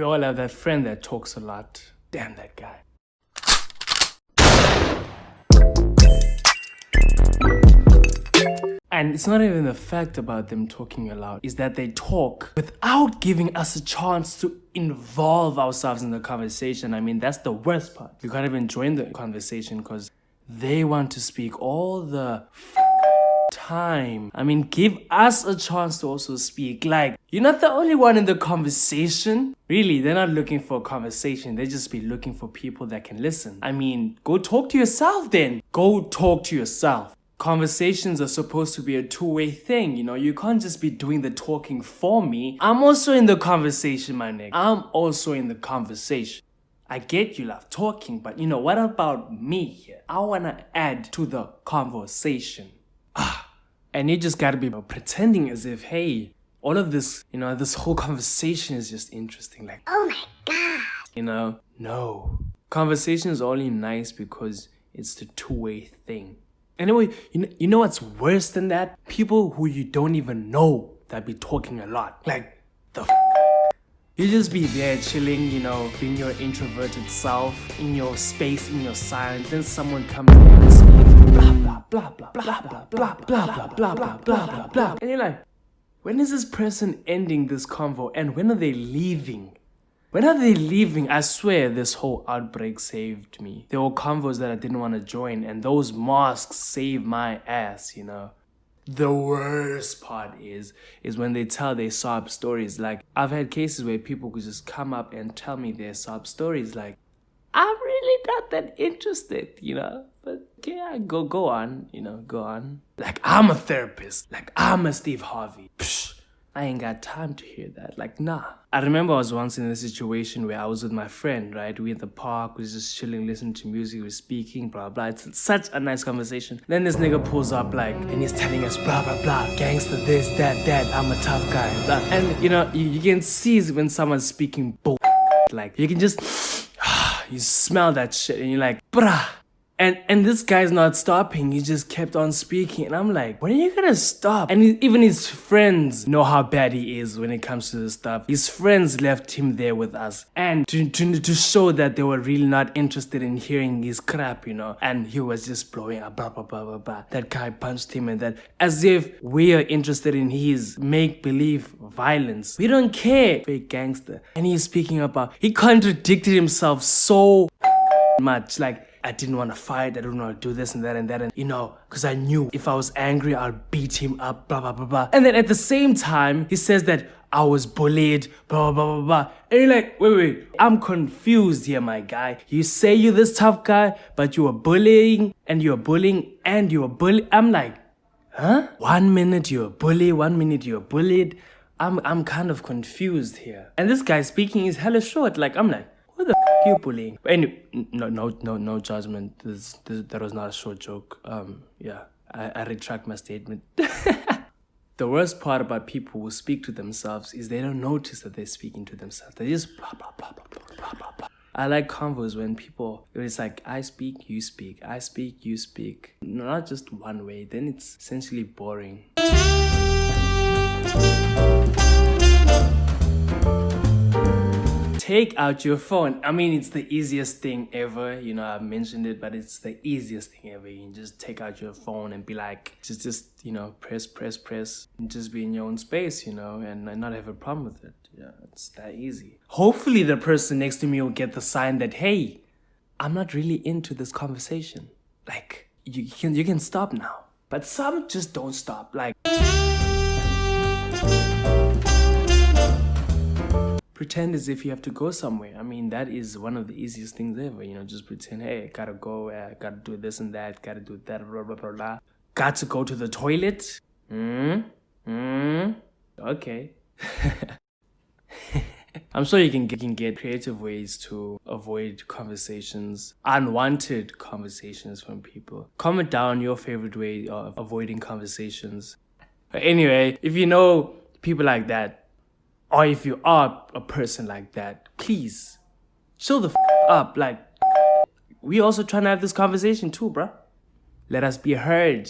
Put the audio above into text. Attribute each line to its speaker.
Speaker 1: We all have that friend that talks a lot. Damn that guy. And it's not even the fact about them talking a lot, is that they talk without giving us a chance to involve ourselves in the conversation. I mean, that's the worst part. You can't even join the conversation because they want to speak all the time. I mean, give us a chance to also speak. Like, you're not the only one in the conversation. Really, they're not looking for a conversation. They just be looking for people that can listen. I mean, go talk to yourself then. Go talk to yourself. Conversations are supposed to be a two-way thing, you know? You can't just be doing the talking for me. I'm also in the conversation, my nigga. I'm also in the conversation. I get you love talking, but you know, what about me here? I wanna add to the conversation. And you just gotta be pretending as if, hey, all of this, you know, this whole conversation is just interesting. Like, oh my God. You know, no. Conversation is only nice because it's the two-way thing. Anyway, you know what's worse than that? People who you don't even know that be talking a lot. Like, you just be there chilling, you know, being your introverted self, in your space, in your silence. Then someone comes in and speaks, blah, blah, blah, blah, blah, blah, blah, blah, blah, blah, blah, blah, blah, blah. And you're like, when is this person ending this convo? And when are they leaving? When are they leaving? I swear this whole outbreak saved me. There were convos that I didn't want to join, and those masks saved my ass, you know. The worst part is when they tell their sob stories. Like, I've had cases where people could just come up and tell me their sob stories. Like, I'm really not that interested, you know. But yeah, go on, you know, go on. Like, I'm a therapist. Like, I'm a Steve Harvey. Psh, I ain't got time to hear that. Like, nah. I remember I was once in a situation where I was with my friend, right? We at the park, we was just chilling, listening to music, we were speaking, blah, blah. It's such a nice conversation. Then this nigga pulls up, like, and he's telling us, blah, blah, blah, gangster this, that, I'm a tough guy, blah. And, you know, you can see when someone's speaking bull. Like, you can just, you smell that shit, and you're like, brah. And this guy's not stopping. He just kept on speaking. And I'm like, when are you gonna stop? And even his friends know how bad he is when it comes to this stuff. His friends left him there with us. And to show that they were really not interested in hearing his crap, you know. And he was just blowing up, blah, blah, blah, blah, blah. That guy punched him and that. As if we are interested in his make-believe violence. We don't care. Fake gangster. And he's speaking about, he contradicted himself so much. Like, I didn't want to fight, I didn't want to do this and that and that, and you know, because I knew if I was angry, I'd beat him up, blah, blah, blah, blah. And then at the same time, he says that I was bullied, blah, blah, blah, blah. And you're like, wait, I'm confused here, my guy. You say you're this tough guy, but you were bullying, and you're bullying, and you're bullying. I'm like, huh? 1 minute you're a bully, 1 minute you're bullied. I'm kind of confused here. And this guy speaking is hella short. Like, I'm like, who the f you bullying? Anyway, no judgment. That was not a short joke. Yeah, I retract my statement. The worst part about people who speak to themselves is they don't notice that they're speaking to themselves. They just blah, blah, blah, blah, blah, blah, blah, blah. I like convos when people, it's like, I speak, you speak. I speak, you speak. Not just one way. Then it's essentially boring. Take out your phone. I mean, it's the easiest thing ever. You know, I've mentioned it, but it's the easiest thing ever. You can just take out your phone and be like, just you know, press, and just be in your own space, you know, and not have a problem with it. Yeah, it's that easy. Hopefully the person next to me will get the sign that, hey, I'm not really into this conversation. Like, you can stop now. But some just don't stop. Like, pretend as if you have to go somewhere. I mean, that is one of the easiest things ever. You know, just pretend, hey, I gotta go, I gotta do this and that, gotta do that, blah, blah, blah, blah. Got to go to the toilet? Okay. I'm sure you can get creative ways to avoid conversations, unwanted conversations from people. Comment down your favorite way of avoiding conversations. But anyway, if you know people like that, or if you are a person like that, please chill the up. Like, we also trying to have this conversation too, bruh. Let us be heard.